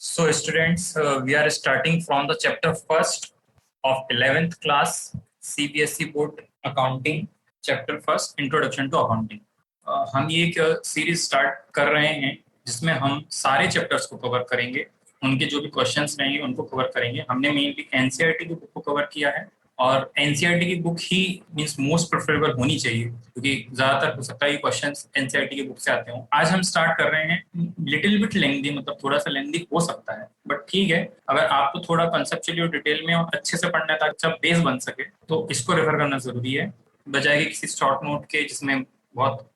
So students, we are starting from the chapter first of 11th class CBSE board accounting, chapter first introduction to accounting. हम ये एक series start कर रहे हैं जिसमें हम सारे चैप्टर्स को कवर करेंगे, उनके जो भी क्वेश्चंस रहेंगे उनको कवर करेंगे। हमने मेनली एनसीईआरटी की बुक को कवर किया है और एनसीईआरटी की बुक ही मींस मोस्ट प्रेफरेबल होनी चाहिए क्योंकि ज्यादातर हो सकता है क्वेश्चंस एनसीईआरटी की बुक से आते हो। आज हम स्टार्ट कर रहे हैं लिटिल बिट लेंथी, मतलब थोड़ा सा लेंथी हो सकता है बट ठीक है। अगर आपको थोड़ा कंसेप्चुअली और डिटेल में और अच्छे से पढ़ना है ताकि अच्छा बेस बन सके तो इसको रेफर करना जरूरी है, बजाय कि किसी शॉर्ट नोट के जिसमें बहुत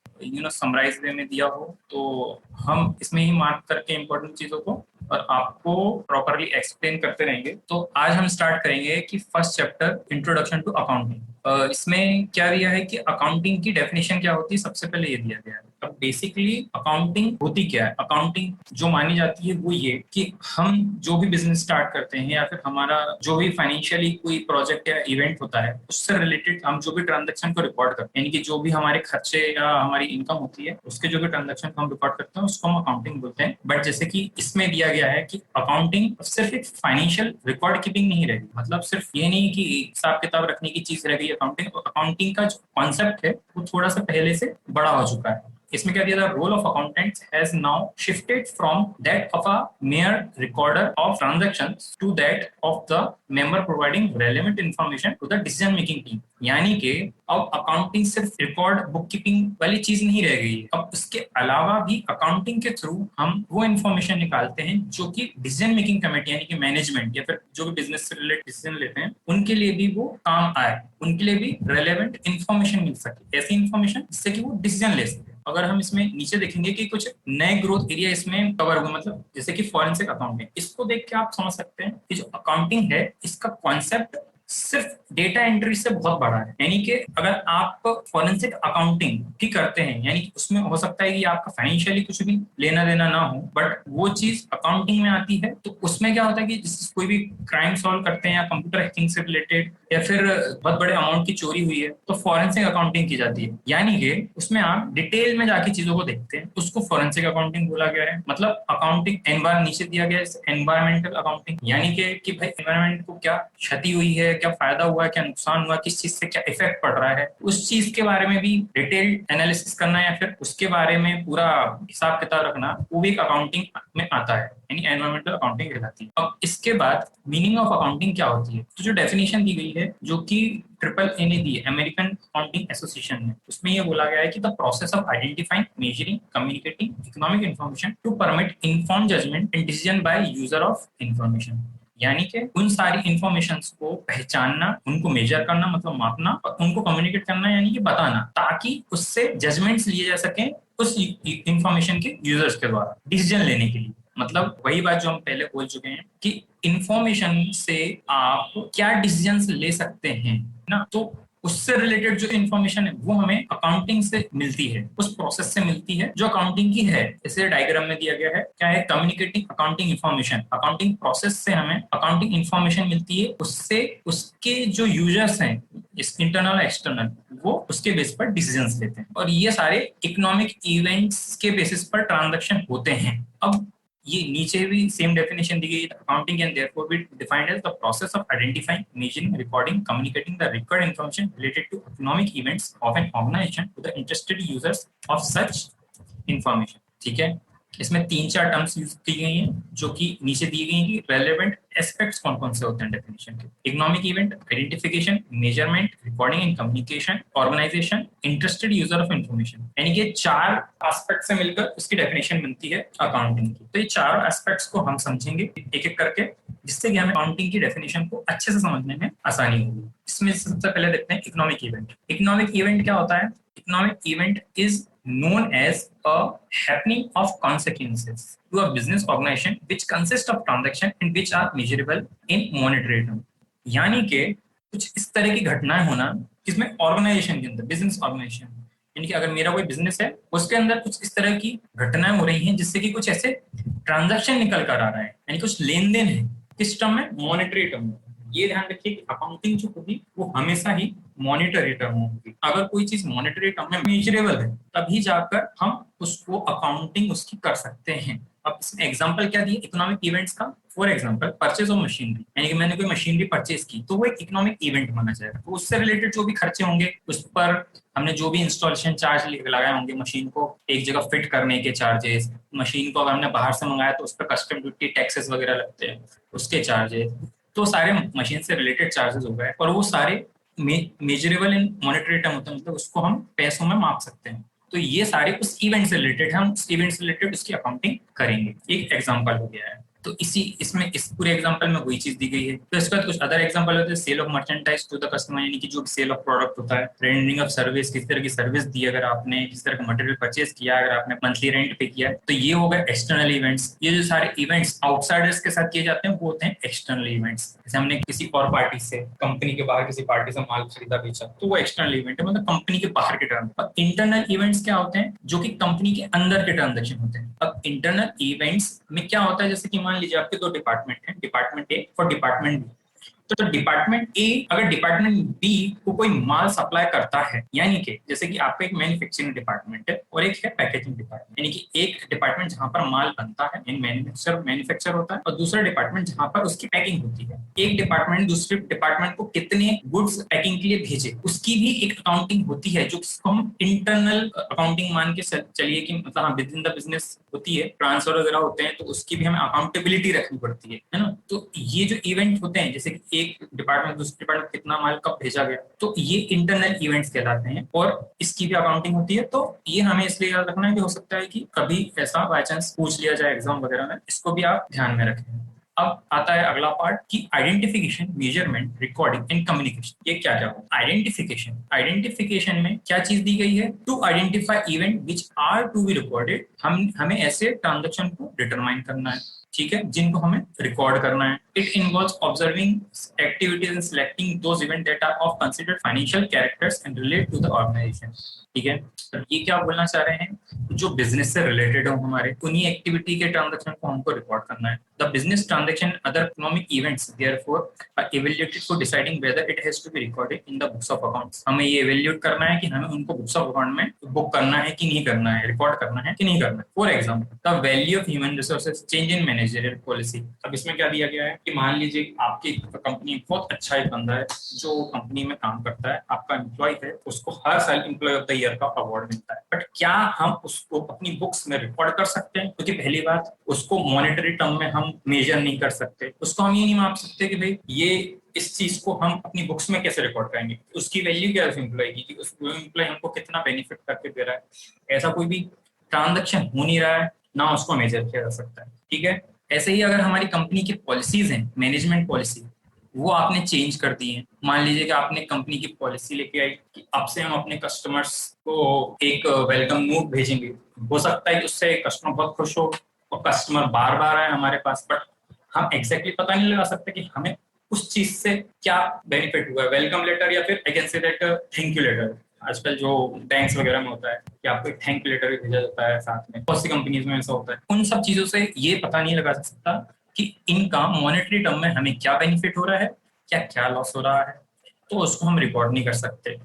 समराइज वे में दिया हो। तो हम इसमें ही मार्क करके इंपॉर्टेंट चीजों को और आपको प्रॉपरली एक्सप्लेन करते रहेंगे। तो आज हम स्टार्ट करेंगे कि first chapter introduction to accounting. इसमें क्या दिया है कि अकाउंटिंग की डेफिनेशन क्या होती है, सबसे पहले ये दिया गया है। अब बेसिकली अकाउंटिंग होती क्या है? अकाउंटिंग जो मानी जाती है वो ये कि हम जो भी बिजनेस स्टार्ट करते हैं या फिर हमारा जो भी फाइनेंशियली कोई प्रोजेक्ट या इवेंट होता है उससे रिलेटेड हम जो भी ट्रांजेक्शन को रिकॉर्ड करते हैं, यानी कि जो भी हमारे खर्चे या हमारी इनकम होती है उसके जो भी ट्रांजेक्शन को हम रिकॉर्ड करते हैं उसको हम अकाउंटिंग बोलते हैं। बट जैसे कि इसमें दिया गया है कि अकाउंटिंग सिर्फ एक फाइनेंशियल रिकॉर्ड कीपिंग नहीं रहेगी, मतलब सिर्फ ये नहीं कि हिसाब किताब रखने की चीज रह गई अकाउंटिंग। अकाउंटिंग का जो कॉन्सेप्ट है वो थोड़ा सा पहले से बड़ा हो चुका है। इसमें क्या दिया था, role of accountant has now shifted from that of a mere recorder of transactions to that of the member providing relevant information to the decision making team. यानी कि अब अकाउंटिंग सिर्फ रिकॉर्ड बुक कीपिंग वाली चीज नहीं रह गई है, अब उसके अलावा भी अकाउंटिंग के थ्रू हम वो इन्फॉर्मेशन निकालते हैं जो कि डिसीजन मेकिंग कमेटी यानी कि मैनेजमेंट या फिर जो भी बिजनेस से रिलेटेड डिसीजन लेते हैं उनके लिए भी वो काम आए, उनके लिए भी रेलेवेंट इंफॉर्मेशन मिल सके, ऐसी इंफॉर्मेशन जिससे कि वो डिसीजन ले सके। अगर हम इसमें नीचे देखेंगे कि कुछ नए ग्रोथ एरिया इसमें कवर हुए, मतलब जैसे कि फॉरेंसिक अकाउंटिंग, इसको देख के आप समझ सकते हैं कि जो अकाउंटिंग है इसका कॉन्सेप्ट सिर्फ डेटा एंट्री से बहुत बड़ा है। यानी कि अगर आप फॉरेंसिक अकाउंटिंग भी करते हैं यानी कि उसमें हो सकता है कि आपका फाइनेंशियली कुछ भी लेना देना ना हो, बट वो चीज अकाउंटिंग में आती है तो उसमें क्या होता है कि जिस कोई भी क्राइम सॉल्व करते हैं या कंप्यूटर हैकिंग से रिलेटेड या फिर बहुत बड़े अमाउंट की चोरी हुई है तो फॉरेंसिक अकाउंटिंग की जाती है। यानी कि उसमें आप डिटेल में जाके चीजों को देखते हैं, उसको फॉरेंसिक अकाउंटिंग बोला गया है। मतलब अकाउंटिंग नीचे दिया गया है एनवायरमेंटल अकाउंटिंग, यानी कि भाई एनवायरमेंट को क्या क्षति हुई है, क्या फायदा हुआ, क्या नुकसान हुआ, किस चीज से क्या इफेक्ट पड़ रहा है, उस चीज के बारे में भी डिटेल एनालिसिस करना या फिर उसके बारे में पूरा हिसाब किताब रखना, वो भी अकाउंटिंग में आता है, यानी एनवायरमेंटल अकाउंटिंग कहलाती है। अब इसके बाद मीनिंग ऑफ अकाउंटिंग क्या होती है, तो जो डेफिनेशन दी गई है जो कि ट्रिपल ए ने दी है, अमेरिकन अकाउंटिंग एसोसिएशन ने, उसमें ये बोला गया है कि the process of identifying, measuring, communicating economic information to permit informed judgement and decision by user of information. यानी कि उन सारी इंफॉर्मेशंस को पहचानना, उनको मेजर करना मतलब मापना, और उनको कम्युनिकेट करना यानी कि बताना, ताकि उससे जजमेंट्स लिए जा सके उस इंफॉर्मेशन के यूजर्स के द्वारा डिसीजन लेने के लिए। मतलब वही बात जो हम पहले बोल चुके हैं कि इंफॉर्मेशन से आप क्या डिसीजंस ले सकते हैं ना, तो उससे रिलेटेड जो इंफॉर्मेशन है वो हमें अकाउंटिंग से मिलती है, उस प्रोसेस से मिलती है जो अकाउंटिंग की है। जैसे डायग्राम में दिया गया है क्या है, communicating accounting information, accounting process से हमें अकाउंटिंग इंफॉर्मेशन मिलती है, उससे उसके जो यूजर्स हैं इंटरनल एक्सटर्नल वो उसके बेस पर डिसीजंस लेते हैं, और ये सारे इकोनॉमिक इवेंट्स के बेसिस पर ट्रांजैक्शन होते हैं। अब ये नीचे भी सेम डेफिनेशन दी गई है, accounting can therefore be defined as the process of identifying, measuring, recording, communicating the required information related to economic events of an organisation to the interested users of such information. ठीक है, इसमें 3-4 terms use की गई हैं जो कि नीचे दी गई हैं कि रेलेवेंट एस्पेक्ट्स कौन कौन से होते हैं डेफिनेशन के। Economic event, identification, measurement, recording and communication, organisation, interested user of information, यानी कि 4 एस्पेक्ट से मिलकर उसकी डेफिनेशन बनती है अकाउंटिंग की। तो ये 4 एस्पेक्ट्स को हम समझेंगे एक एक करके, जिससे कि हमें अकाउंटिंग की डेफिनेशन को अच्छे से समझने में आसानी होगी। इसमें सबसे पहले देखते हैं इकोनॉमिक इवेंट। इकोनॉमिक इवेंट क्या होता है? Economic event is known as a happening of consequences to a business organization which consists of transactions and which are measurable in monetary terms। यानी कि कुछ इस तरह की घटनाएं होना जिसमें ऑर्गेनाइजेशन के अंदर, बिजनेस ऑर्गेनाइजेशन, यानी कि अगर मेरा कोई बिजनेस है उसके अंदर कुछ इस तरह की घटनाएं हो रही हैं जिससे कि कुछ ऐसे ट्रांजैक्शन निकल कर आ रहा है, यानी कुछ लेन देन है, किस टर्म में? मॉनेटरी टर्म में। ये ध्यान रखिए कि अकाउंटिंग जो होगी वो हमेशा ही मॉनिटरी टर्म होगी। अगर कोई चीज मॉनिटरी टर्म में मेजरेबल है तभी जाकर हम उसको अकाउंटिंग उसकी कर सकते हैं, अब इसमें एग्जांपल क्या दिए इकोनॉमिक इवेंट्स का? For example purchase of machinery, यानी कि मैंने कोई मशीनरी परचेज की तो वो एक इकोनॉमिक इवेंट माना जाएगा। तो उससे रिलेटेड जो भी खर्चे होंगे, उस पर हमने जो भी इंस्टॉलेशन चार्ज लगाए होंगे, मशीन को एक जगह फिट करने के चार्जेस, मशीन को अगर हमने बाहर से मंगाया तो उस पर कस्टम ड्यूटी टैक्सेस वगैरह लगते हैं, उसके चार्जेस, तो सारे मशीन से रिलेटेड चार्जेस हो गए। और वो सारे मेजरेबल इन मॉनेटरी टर्म होते हैं, मतलब उसको हम पैसों में माप सकते हैं। तो ये सारे उस इवेंट से रिलेटेड, हम उस इवेंट से रिलेटेड उसकी अकाउंटिंग करेंगे। एक एग्जांपल हो गया है। तो इसमें इस पूरे एग्जांपल में वही चीज दी गई है। तो इसके बाद कुछ अदर एग्जांपल होते हैं, sale of merchandise to the customer, यानी कि जो सेल ऑफ प्रोडक्ट होता है, रेंडरिंग ऑफ सर्विस, किस तरह की सर्विस दी अगर आपने, किस तरह का मटेरियल परचेज किया, अगर आपने मंथली रेंट पे किया, तो ये हो गए एक्सटर्नल इवेंट्स। ये जो सारे इवेंट्स आउटसाइडर्स के साथ किए जाते हैं वो होते हैं एक्सटर्नल इवेंट्स। जैसे हमने किसी और पार्टी से, कंपनी के बाहर किसी पार्टी से माल खरीदा बेचा, तो वो एक्सटर्नल इवेंट है, मतलब कंपनी के बाहर के ट्रांजेक्शन। इंटरनल इवेंट्स क्या होते हैं? जो कि कंपनी के अंदर के ट्रांजेक्शन होते हैं। अब इंटरनल इवेंट्स में क्या होता है, जैसे कि मान लीजिए आपके दो डिपार्टमेंट है, डिपार्टमेंट ए और डिपार्टमेंट बी। तो डिपार्टमेंट ए अगर डिपार्टमेंट बी को कोई माल सप्लाई करता है, यानी कि जैसे कि आपका एक मैन्युफैक्चरिंग डिपार्टमेंट है और एक है पैकेजिंग डिपार्टमेंट, यानी कि एक डिपार्टमेंट जहां पर माल बनता है, मैन्युफैक्चर होता है, और दूसरा डिपार्टमेंट जहां पर उसकी पैकिंग होती है। एक डिपार्टमेंट दूसरे डिपार्टमेंट को कितने गुड्स पैकिंग के लिए भेजे, उसकी भी एक अकाउंटिंग होती है, जो हम इंटरनल अकाउंटिंग मान के चलिए कि मतलब हाँ विद इन द बिजनेस होती है, ट्रांसफर वगैरह होते हैं, तो उसकी भी हमें अकाउंटेबिलिटी रखनी पड़ती है ना। तो ये जो इवेंट होते हैं, जैसे कि एक डिपार्टमेंट दूसरे डिपार्टमेंट कितना माल कब भेजा गया, तो ये इंटरनल इवेंट्स कहलाते हैं और इसकी भी अकाउंटिंग होती है। तो ये हमें इसलिए याद रखना है कि हो सकता है कि कभी ऐसा बाय चांस पूछ लिया जाए एग्जाम वगैरह में, इसको भी आप ध्यान में रखें। अब आता है अगला पार्ट कि identification, measurement, recording and communication. ये क्या क्या होगा? आइडेंटिफिकेशन में क्या चीज दी गई है? To identify event which are to be recorded. हमें ऐसे ट्रांजेक्शन को डिटरमाइन करना है, ठीक है, जिनको हमें रिकॉर्ड करना है। It involves observing activities and selecting those event that are of considered financial characters and relate to the organisation. ठीक है, तो ये क्या बोलना चाह रहे हैं? जो बिजनेस से रिलेटेड हो हमारे, उन्हीं एक्टिविटी के ट्रांजैक्शन को हमको रिकॉर्ड करना है। The business transaction other economic events therefore are evaluated for deciding whether it has to be recorded in the books of accounts. हमें ये इवैल्यूएट करना है कि हमें उनको बुक्स ऑफ अकाउंट में बुक करना है कि नहीं करना है, रिकॉर्ड करना है कि नहीं करना है। For example the value of human resources change in managerial policy. अब इसमें क्या दिया गया है कि मान लीजिए आपकी कंपनी बहुत अच्छा एक बंदा है जो कंपनी में काम करता है, आपका एम्प्लॉय है, उसको हर साल एम्प्लॉय ऑफ द ईयर का अवार्ड मिलता है, बट क्या हम उसको अपनी बुक्स में रिकॉर्ड कर सकते हैं? क्योंकि पहली बात, उसको मॉनेटरी टर्म में हम मेजर नहीं कर सकते, उसको हम ये नहीं माप सकते कि भाई ये इस चीज को हम अपनी बुक्स में कैसे रिकॉर्ड करेंगे, उसकी वैल्यू क्या है उस एम्प्लॉय की, उस एम्प्लॉय हमको कितना बेनिफिट करके दे रहा है। ऐसा कोई भी ट्रांजेक्शन हो नहीं रहा है, ना उसको मेजर किया जा सकता है। ठीक है, ऐसे ही अगर हमारी कंपनी की पॉलिसीज हैं, मैनेजमेंट पॉलिसी, वो आपने चेंज कर दी है। मान लीजिए कि आपने कंपनी की पॉलिसी लेके आई कि अब से हम अपने कस्टमर्स को एक वेलकम नोट भेजेंगे। हो सकता है कि उससे कस्टमर बहुत खुश हो और कस्टमर बार बार आए हमारे पास, बट हम एग्जैक्टली पता नहीं लगा सकते कि हमें उस चीज से क्या बेनिफिट हुआ है, वेलकम लेटर या फिर I can say that thank you later. आजकल जो बैंक्स वगैरह में होता है कि आपको एक थैंक यू लेटर भी भेजा जाता है साथ में, बहुत सी कंपनीज में ऐसा होता है। उन सब चीजों से ये पता नहीं लगा सकता कि इनका मॉनेटरी टर्म में हमें क्या बेनिफिट हो रहा है, क्या क्या लॉस हो रहा है, तो उसको हम रिकॉर्ड नहीं कर सकते।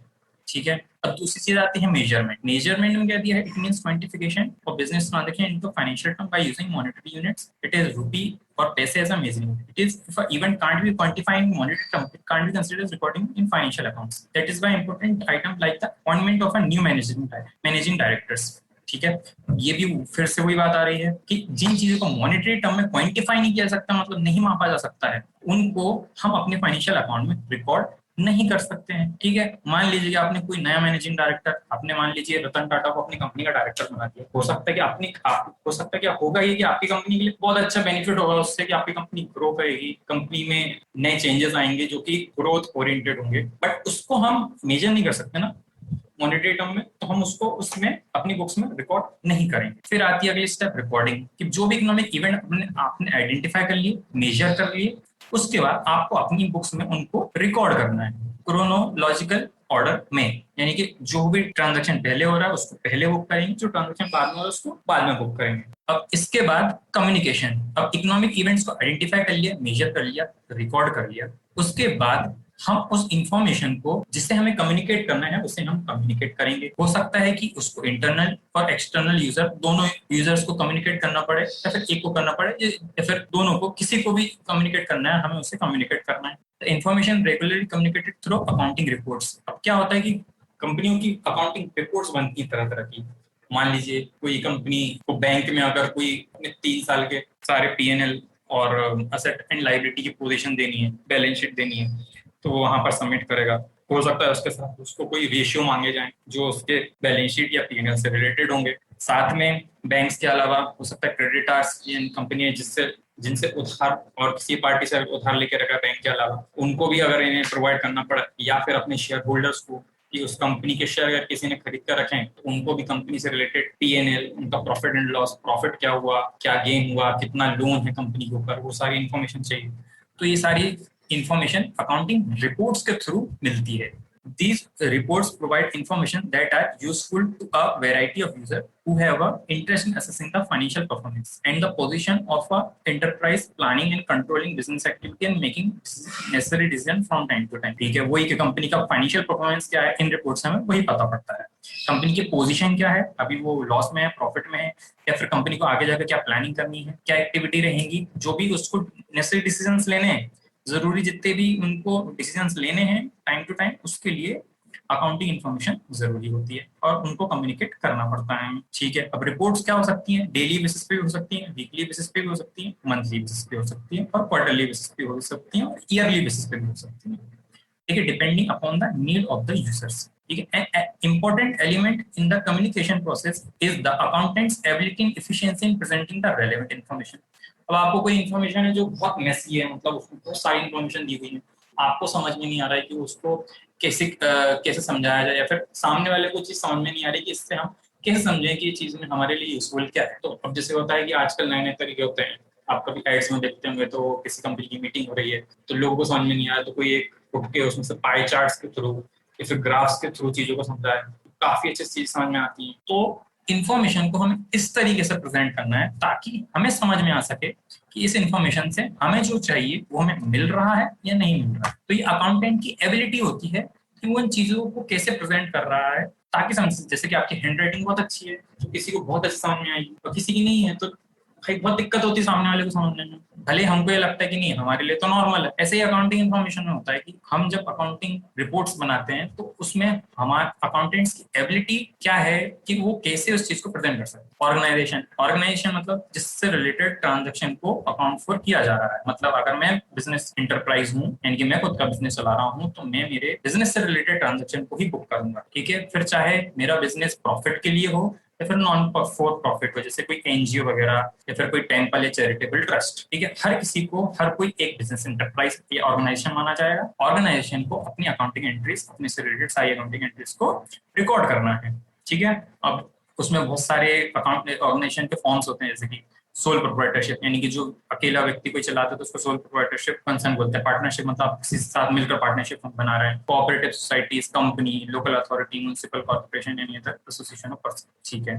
ठीक है, अब दूसरी चीज आती है मेजरमेंट। मेजरमेंट में क्या दिया है? It means quantification of business transaction into financial term by using monetary units. It is रूपी or paise as a measuring unit. It is if an event can't be quantified in monetary terms, it can't be considered as recording in financial accounts. That is why important items like the appointment of a new managing directors. ठीक है, ये भी फिर से वही बात आ रही है कि जिन चीजों को मॉनेटरी टर्म में क्वांटिफाई नहीं किया सकता, मतलब नहीं मापा जा सकता है, उनको हम अपने फाइनेंशियल अकाउंट में रिकॉर्ड नहीं कर सकते हैं। ठीक है, मान लीजिए कि आपने कोई नया मैनेजिंग डायरेक्टर, आपने मान लीजिए रतन टाटा को अपनी कंपनी का डायरेक्टर बना दिया। हो सकता है कि हो सकता है क्या होगा ये कि आपकी कंपनी के लिए बहुत अच्छा बेनिफिट होगा उससे, कि आपकी कंपनी ग्रो करेगी, कंपनी में नए चेंजेस आएंगे जो कि ग्रोथ ओरिएंटेड होंगे, बट उसको हम मेजर नहीं कर सकते ना मॉनेटरी टर्म में, तो हम उसको उसमें अपनी बुक्स में रिकॉर्ड नहीं करेंगे। फिर आती है अगली स्टेप, रिकॉर्डिंग, कि जो भी इकोनॉमिक इवेंट आपने आइडेंटिफाई कर लिए, मेजर कर लिए, उसके बाद आपको अपनी बुक्स में उनको रिकॉर्ड करना है क्रोनोलॉजिकल ऑर्डर में, यानी कि जो भी ट्रांजैक्शन पहले हो रहा है उसको पहले बुक करेंगे, जो ट्रांजैक्शन बाद में हो रहा है उसको बाद में बुक करेंगे। अब इसके बाद कम्युनिकेशन। अब इकोनॉमिक इवेंट्स को आइडेंटिफाई कर लिया, मेजर कर लिया, रिकॉर्ड कर लिया, उसके बाद हम उस इंफॉर्मेशन को जिससे हमें कम्युनिकेट करना है उसे हम कम्युनिकेट करेंगे। हो सकता है कि उसको इंटरनल और एक्सटर्नल यूजर दोनों यूजर्स को कम्युनिकेट करना पड़े, या फिर एक को करना पड़े, या फिर दोनों को, किसी को भी कम्युनिकेट करना है, हमें उसे कम्युनिकेट करना है। Information regularly communicated through accounting reports. अब क्या होता है कि कंपनियों की अकाउंटिंग रिपोर्ट्स बनती है तरह तरह की। मान लीजिए कोई कंपनी को बैंक में अगर कोई अपने 3 साल के सारे पीएनएल और असेट एंड लायबिलिटी की पोजीशन देनी है, बैलेंस शीट देनी है, तो वो वहां पर सबमिट करेगा। हो सकता है उसके साथ उसको कोई रेशियो मांगे जाएं जो उसके बैलेंस शीट या पीएनएल से रिलेटेड होंगे। साथ में बैंक्स के अलावा हो सकता है क्रेडिटार्स कंपनी है जिससे जिनसे उधार और किसी पार्टी से उधार लेके रखा बैंक के अलावा, उनको भी अगर इन्हें प्रोवाइड करना पड़ा, या फिर अपने शेयर होल्डर्स को कि उस कंपनी के शेयर अगर किसी ने खरीद कर रखे हैं तो उनको भी कंपनी से रिलेटेड पीएनएल, उनका प्रॉफिट एंड लॉस, प्रॉफिट क्या हुआ, क्या गेन हुआ, कितना लोन है कंपनी के ऊपर, वो सारी इंफॉर्मेशन चाहिए। तो ये सारी इंफॉर्मेशन अकाउंटिंग रिपोर्ट्स के थ्रू मिलती है। These reports provide information that are useful to a variety of users who have an interest in assessing the financial performance and the position of a enterprise, planning and controlling business activity and making necessary decision from time to time। ठीक है, वही कि company का financial performance क्या है, इन reports में हमें वही पता पड़ता है। कंपनी की पोजीशन क्या है, अभी वो लॉस में है, प्रॉफिट में है, या फिर कंपनी को आगे जाकर क्या प्लानिंग करनी है, क्या एक्टिविटी रहेंगी, जो भी उसको नेसेसरी डिसीजंस लेने हैं, जरूरी जितने भी उनको डिसीजंस लेने हैं टाइम टू टाइम, उसके लिए अकाउंटिंग इन्फॉर्मेशन जरूरी होती है और उनको कम्युनिकेट करना पड़ता है। ठीक है, अब रिपोर्ट्स क्या हो सकती हैं, डेली बेसिस पे भी हो सकती हैं, वीकली बेसिस पे भी हो सकती हैं, मंथली बेसिस पे हो सकती हैं, और क्वार्टरली बेसिस पे हो सकती हैं, और ईयरली बेसिस पे भी हो सकती हैं। ठीक है, depending upon the need of the users. ठीक है, an important element in the communication process is the accountant's ability and efficiency in presenting the relevant information। अब आपको कोई इन्फॉर्मेशन है जो बहुत मेसी है, मतलब उसमें बहुत सारी इन्फॉर्मेशन दी हुई है, आपको समझ में नहीं आ रहा है कि उसको कैसे समझाया जाए, या फिर सामने वाले को चीज समझ में नहीं आ रही कि इससे हम कैसे समझें कि ये चीज में हमारे लिए यूजफुल क्या है। तो अब जैसे होता है कि आजकल नए नए तरीके होते हैं, आप कभी एड्स में देखते होंगे तो किसी कंपनी की मीटिंग हो रही है तो लोगों को समझ में नहीं आ रहा, तो कोई एक उठ के उसमें से पाई चार्ट्स के थ्रू या फिर ग्राफ्स के थ्रू चीजों को समझाए, काफी अच्छी चीज समझ में आती है। तो इन्फॉर्मेशन को हमें इस तरीके से प्रेजेंट करना है ताकि हमें समझ में आ सके कि इस इन्फॉर्मेशन से हमें जो चाहिए वो हमें मिल रहा है या नहीं मिल रहा है। तो ये अकाउंटेंट की एबिलिटी होती है कि वो इन चीजों को कैसे प्रेजेंट कर रहा है ताकि समझ, जैसे कि आपकी हैंड राइटिंग बहुत अच्छी है तो किसी को बहुत अच्छी समझ में आएगी, और किसी की नहीं है तो भाई बहुत दिक्कत होती है सामने वाले को समझने में, भले हमको ये लगता है कि नहीं हमारे लिए तो नॉर्मल है। ऐसे ही अकाउंटिंग इन्फॉर्मेशन में होता है कि हम जब अकाउंटिंग रिपोर्ट्स बनाते हैं तो उसमें हमारे अकाउंटेंट्स की एबिलिटी क्या है कि वो कैसे उस चीज को प्रेजेंट कर सकते हैं। ऑर्गेनाइजेशन मतलब जिससे रिलेटेड ट्रांजेक्शन को अकाउंट फॉर किया जा रहा है। मतलब अगर मैं बिजनेस इंटरप्राइज हूँ, यानी कि मैं खुद का बिजनेस चला रहा हूँ, तो मैं मेरे बिजनेस से रिलेटेड ट्रांजेक्शन को ही बुक करूंगा। ठीक है, फिर चाहे मेरा बिजनेस प्रॉफिट के लिए हो या फिर नॉन फॉर प्रॉफिट हो, जैसे कोई एनजीओ वगैरह या फिर कोई टेम्पल या चैरिटेबल ट्रस्ट। ठीक है, हर किसी को, हर कोई एक बिजनेस इंटरप्राइज या ऑर्गेनाइजेशन माना जाएगा। ऑर्गेनाइजेशन को अपनी अकाउंटिंग एंट्रीज, अपने से रिलेटेड सारी अकाउंटिंग एंट्रीज को रिकॉर्ड करना है। ठीक है, अब उसमें बहुत सारे अकाउंट ऑर्गेनाइजेशन के फॉर्म्स होते हैं, जैसे कि सोल प्रोप्राइटरशिप, यानी कि जो अकेला व्यक्ति कोई चलाता है तो उसको सोल प्रोप्राइटरशिप कंसर्न बोलते हैं। पार्टनरशिप मतलब आप किसी के साथ मिलकर पार्टनरशिप बना रहे हैं। Cooperative societies, company, local authority, municipal corporation, any other association of person. ठीक है,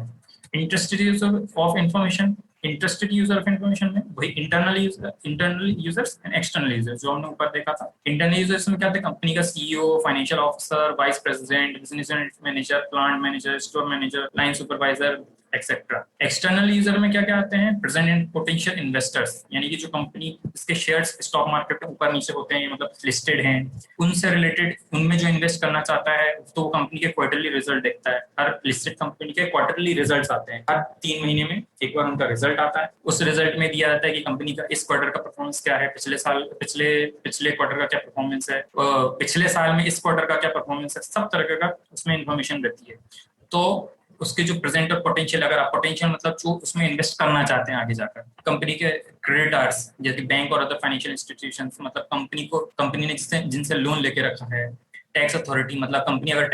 interested user of information, interested user of information में वही internal users and external users जो हमने ऊपर देखा था। इंटरनल यूजर्स में क्या थे, कंपनी का CEO, financial officer, vice president, business unit manager, plant manager, store manager, line supervisor etcetera. External user में क्या क्या आते हैं, प्रेजेंट एंड पोटेंशियल इन्वेस्टर्स, यानी कि जो कंपनी इसके शेयर्स स्टॉक मार्केट में ऊपर नीचे होते हैं, मतलब लिस्टेड हैं, उनसे रिलेटेड, उनमें जो इन्वेस्ट करना चाहता है तो वो कंपनी के क्वार्टरली रिजल्ट देखता है। हर लिस्टेड कंपनी के क्वार्टरली रिजल्ट्स आते हैं, हर 3 महीने में एक बार उनका रिजल्ट आता है। उस रिजल्ट में दिया जाता है कि कंपनी का इस क्वार्टर का परफॉर्मेंस क्या है, पिछले क्वार्टर का क्या परफॉर्मेंस है, पिछले साल में इस क्वार्टर का क्या परफॉर्मेंस है, सब तरह का उसमें इन्फॉर्मेशन रहती है। तो उसके जो प्रेजेंट और पोटेंशियल, अगर आप पोटेंशियल मतलब जो उसमें इन्वेस्ट करना चाहते हैं आगे जाकर, कंपनी के क्रेडिटर्स जैसे बैंक और अदर फाइनेंशियल इंस्टीट्यूशंस, मतलब कंपनी ने जिनसे लोन लेके रखा है। टैक्स अथॉरिटी मतलब कंपनी अगर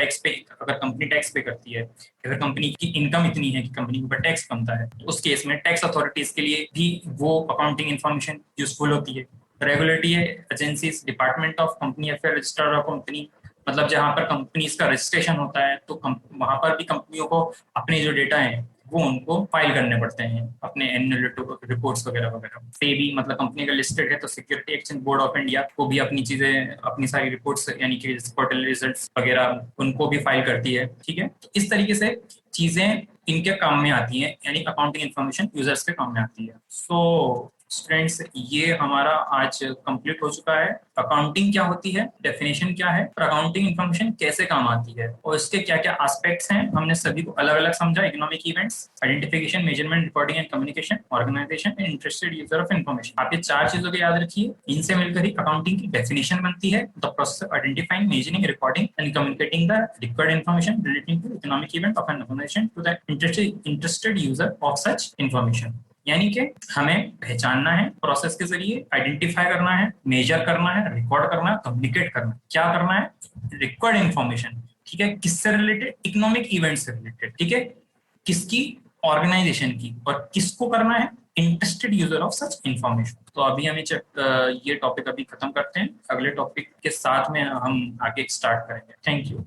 कंपनी टैक्स पे करती है, अगर कंपनी की इनकम इतनी है कि कंपनी के ऊपर टैक्स बनता है, तो उस केस में टैक्स अथॉरिटीज के लिए भी वो अकाउंटिंग इन्फॉर्मेशन यूजफुल होती है। Regulatory agencies, department of company affair, registrar of company, मतलब जहां पर कंपनीज का रजिस्ट्रेशन होता है तो वहां पर भी कंपनियों को अपने जो डेटा है वो उनको फाइल करने पड़ते हैं अपने एनुअल रिपोर्ट्स वगैरह वगैरह। सेबी मतलब कंपनी का लिस्टेड है तो security exchange board of India को भी अपनी चीजें, अपनी सारी रिपोर्ट्स यानी कि क्वार्टरली रिजल्ट्स वगैरह उनको भी फाइल करती है। ठीक है, तो इस तरीके से चीजें इनके काम में आती हैं, यानी अकाउंटिंग इन्फॉर्मेशन यूजर्स के काम में आती है। सो स्टूडेंट्स, ये हमारा आज कंप्लीट हो चुका है। अकाउंटिंग क्या होती है, डेफिनेशन क्या है, और अकाउंटिंग इन्फॉर्मेशन कैसे काम आती है, और इसके क्या क्या एस्पेक्ट्स हैं, हमने सभी को अलग अलग समझा। Economic events, identification, measurement, reporting and communication, organisation and interested user of information. आप ये चार चीजों को याद रखिए, इनसे मिलकर ही अकाउंटिंग की डेफिनेशन बनती है। The process of identifying, measuring, recording and communicating the required information relating to economic event of an organisation to the interested user of such information. यानी कि हमें पहचानना है, प्रोसेस के जरिए आइडेंटिफाई करना है, मेजर करना है, रिकॉर्ड करना है, कम्युनिकेट करना है। क्या करना है, रिक्वायर्ड इंफॉर्मेशन। ठीक है, किससे रिलेटेड, इकोनॉमिक इवेंट से रिलेटेड। ठीक है, किसकी, ऑर्गेनाइजेशन की, और किसको करना है, interested user of such information. तो अभी हम ये टॉपिक अभी खत्म करते हैं, अगले टॉपिक के साथ में हम आगे स्टार्ट करेंगे। Thank you.